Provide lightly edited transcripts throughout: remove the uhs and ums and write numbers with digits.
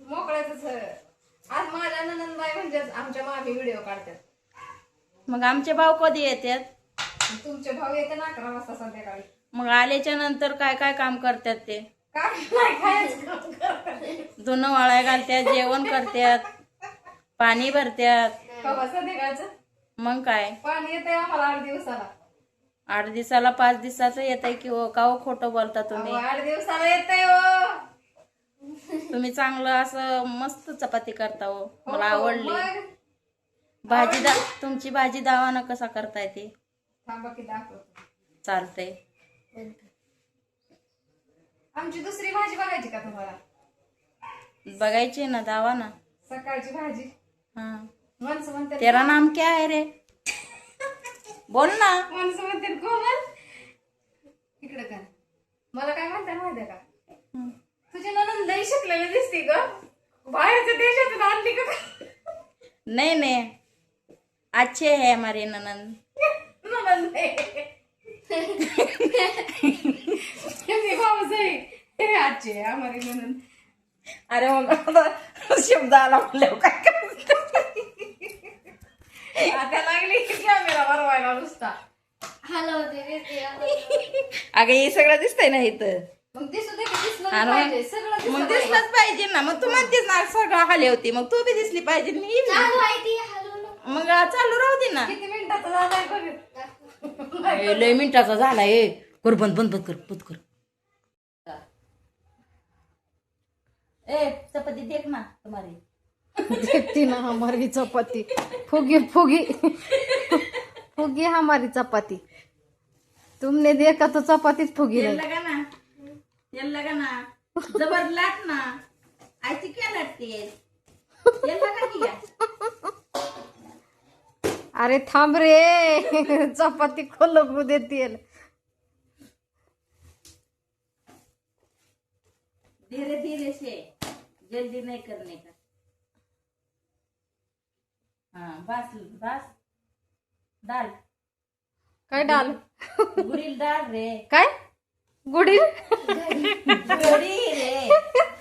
मोकळ्याच आज माझ्या नंदबाई म्हणजे आमच्या मामी व्हिडिओ काढतात. मग आमचे भाऊ कधी येतात? तुमचे भाऊ येते ना 11 वाजता संध्याकाळी. मग आल्याच्या नंतर काय काय काम करतात ते? काय नाही खायचं काम करतात. धुणं वाळाय घालतात, जेवण करतात, पाणी भरतात. कवा संध्याकाळचं मग काय पाणी येते आम्हाला 8 दिवसाला. 8 दिवसाला 5 दिवसाचं येतंय की हो? का हो खोटं बोलता तुम्ही? 8 दिवसाला येते हो. तुम्ही चांगलं असं मस्त चपाती करता हो, मला आवडली. मग भाजी तुमची भाजी दावाना कसा करताय ते? थांबा की दाखवतो. चालतंय. आमची दुसरी भाजी बघायची का तुम्हाला? बघायची ना, दावा ना. सकाळची भाजी. हाँ, माणसं म्हणतात तेरा नाम क्या है रे? बोल ना. माणसं म्हणतात कोमल इकडे का. मला काय म्हणतात माहिती का? तुझी नणंद लई शिकलेली दिसती ग, बाहेरच्या देशातून आणली का? नहीं नहीं, अच्छे है हमारे ननंद. नणंद आजचे आम्हाला नणंद. अरे मग आता शब्द आला म्हणल्यावर काय करायचं? आता लागली कॅमेरा भरवायला नुसता. अगं हे सगळं दिसतंय ना इथं. मग दिसू दे की दिसलं अरे पाहिजे सगळं दिसलं मग पाहिजे. दिसलंच पाहिजे ना. मग तू म्हणतेस ना सगळं हाले होती, मग तू बी दिसली पाहिजे. मी मग चालू राहू दे ना. किती मिनिटाचा झालाय बघ. लय मिनिटाचा झालाय. कर बंद बंद कर बंद कर. ए चपाती देख ना तुम्हारी. देखती ना हमारी चपाती फुगी फुगी फुगी हमारी चपाती. तुमने देखा तो चपातीच फुगी तेल रही. लगा ना, तेल लगा ना, जबर लाट ना. ऐसी क्या लाटती है? तेल लगा दिया. अरे थांब रे चपाती को लगू दे तेल. धीरे धीरे से, जल्दी नहीं करने का. हाँ बस बस. डाल काय डाल गुड़ील डाल रे. काय गुढी गुड़ी रे,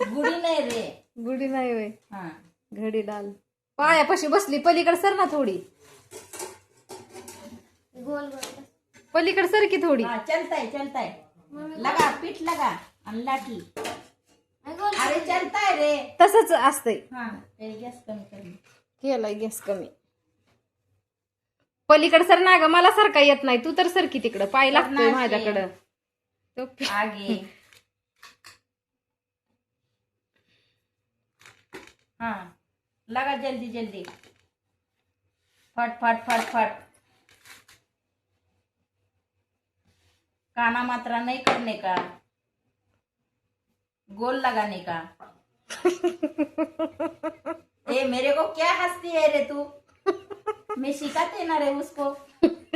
गुड़ी नहीं रे. गुढी नाही होय. हाँ घडी डाल. पायापाशी बसली पलीकडे सर ना थोडी. पलीकडे सर की थोडी. हाँ चलता है लगा पीठ लगा आणि लाठी. अरे चलता है रे. तसंच असतंय. हाँ गॅस कमी कर. केलाय गॅस कमी. पलीकडे सर ना ग, मला सारखा येत नाही. तू तर सर की तिकडं, पाय लागतोय माझ्याकडं. आगे. हाँ लगा जल्दी जल्दी. फट फट फट फट. काना मात्रा नहीं करने का, गोल लगाने का. ए मेरे को क्या हंसती है रे तू? मैं सिखाते ना रे उसको.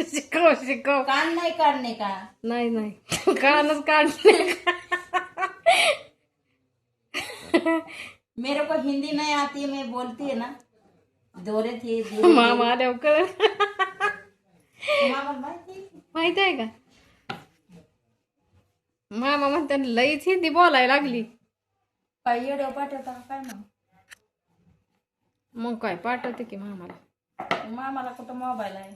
शिकव शिकव. कान नहीं काटने का. नाही नाही कानच काढले. मेरे को हिंदी नहीं आती, मैं बोलती है ना. दोरे थे धीरे मामा आल्यावर कळ. मामा माहिती. माहिती आहे का? मामा म्हणतात लईच हिंदी बोलायला लागली. काय येड्या पाठवता का काय मग? मग काय पाठवते की मामाला. मामाला कुठं मोबाईल आहे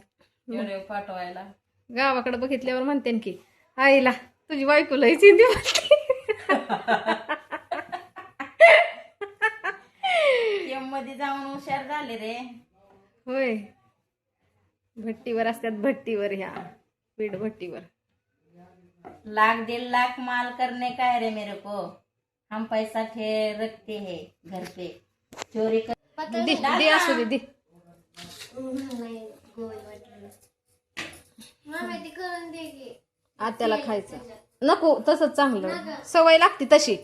व्हिडिओ पाठवायला? गावाकडे बघितल्यावर म्हणते की आईला तुझी बायको लईच हिंदी बोलते. मध्ये जाऊन हुशार झाले रे. होय भट्टीवर असतात, भट्टीवर ह्या पीठ भट्टीवर. 1,00,000-1,50,000 माल करने का है रे मेरे को. हम पैसा रखते हैं घर पे. चोरी कर दे असू दे दे. आत्याला खायचं नको तसंच चांगलं. सवय लागते तशी.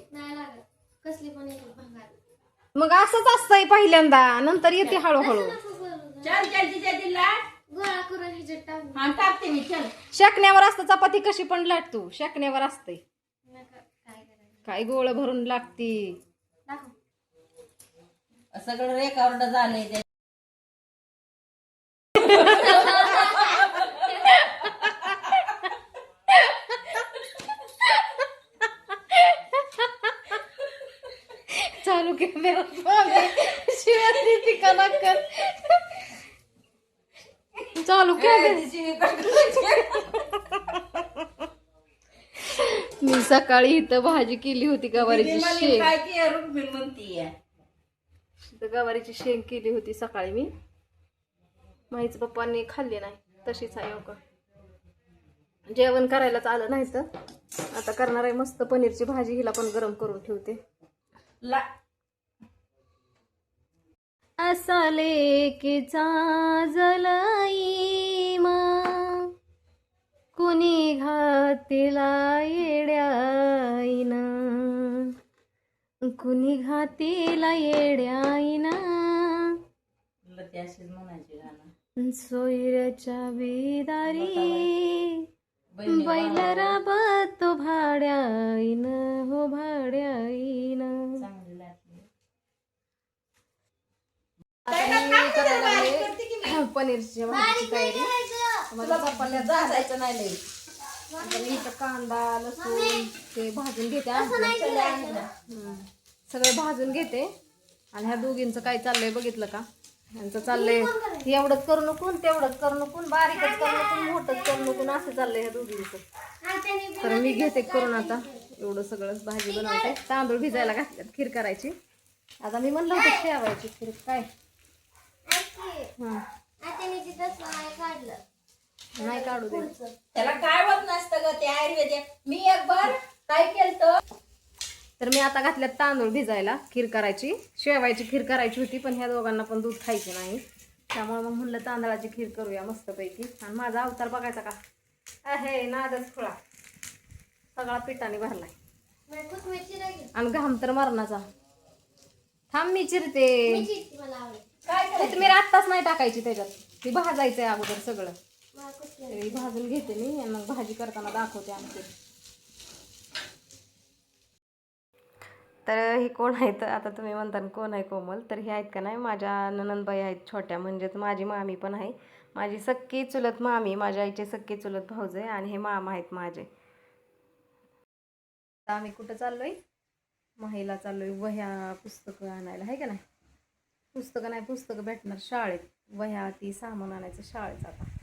मग असंच असतंय पहिल्यांदा, नंतर येते हळूहळू. चल जल्दी जल्दी लाट. हाँ टाकते मी. चल शेकण्यावर असतं चपाती कशी पण लाट तू. शेकण्यावर असते काय गोळ भरून लागती. सगळं रेकॉर्ड झालंय. चालू कॅमेरा शिवाय देते का नक्कल चालू कॅमेरा मी सकाळी इथं भाजी केली होती गवारीची शेंग काय की रुक्मिणी म्हणतीये गवारीची शेंग केली होती सकाळी मी माहीच पप्पांनी खाल्ली नाही तशीच आहे हो का जेवण करायलाच आलं नाही तर आता करणार आहे मस्त पनीरची भाजी हिला पण गरम करून ठेवते असा लेकीचा जलाई मग कुणी घातीला येड्याईना कुणी घातीला येड्याईना त्याशीच म्हणायचे गाणं सोयऱ्याच्या बिदारी बैल राबतो भाड्याईन हो भाड्याईन चांगली लागली पनीरची भाजीची तयारी मला चपात्या जायचं नाही लई आता मी इथं कांदा लसूण ते भाजून घेते सगळं भाजून घेते आणि ह्या दोघींचं काय चाललंय बघितलं का यांचं चाललंय एवढंच करू नको तेवढंच करू नको बारीकच करू नको मोठंच करू नको असं चाललंय ह्या दोघींचं तर मी घेते करून आता एवढं सगळं भाजी बनवते तांदूळ भिजायला घातल्यात खीर करायची आता मी म्हणलं होतं ठेवायची खीर काय नाही काढू दे त्याला काय होत नसतं ग ते आयुर्वेदिक मी एक बार काय केलं तर मी आता घातल्यात तांदूळ भिजायला खीर करायची शेवायची खीर करायची होती पण ह्या दोघांना पण दूध खायचे नाही त्यामुळे मग म्हणलं तांदळाची खीर करूया मस्तपैकी आणि माझा अवतार बघायचा का आहे नादच खुळा सगळा पिठाने भरलाय आणि घाम तर मरणाचा थांब मी चिरते तुम्ही आत्ताच नाही टाकायची त्याच्यात ती भाजायचंय अगोदर सगळं तरी भाजून घेते मी आणि मग भाजी करताना दाखवते आमचे तर ही कोण आहेत आता तुम्ही म्हणता कोण आहे कोमल तर हे आहेत का नाही माझ्या ननंदबाई आहेत छोट्या म्हणजेच माझी मामी पण आहे माझी सक्की चुलत मामी माझ्या आईचे सक्की चुलत भाऊजे आणि हे मामा आहेत माझे आम्ही कुठं चाललोय महिला चाललोय वह्या पुस्तकं आणायला आहे का नाही पुस्तकं भेटणार शाळेत वह्या ती सामान आणायचं शाळेत आता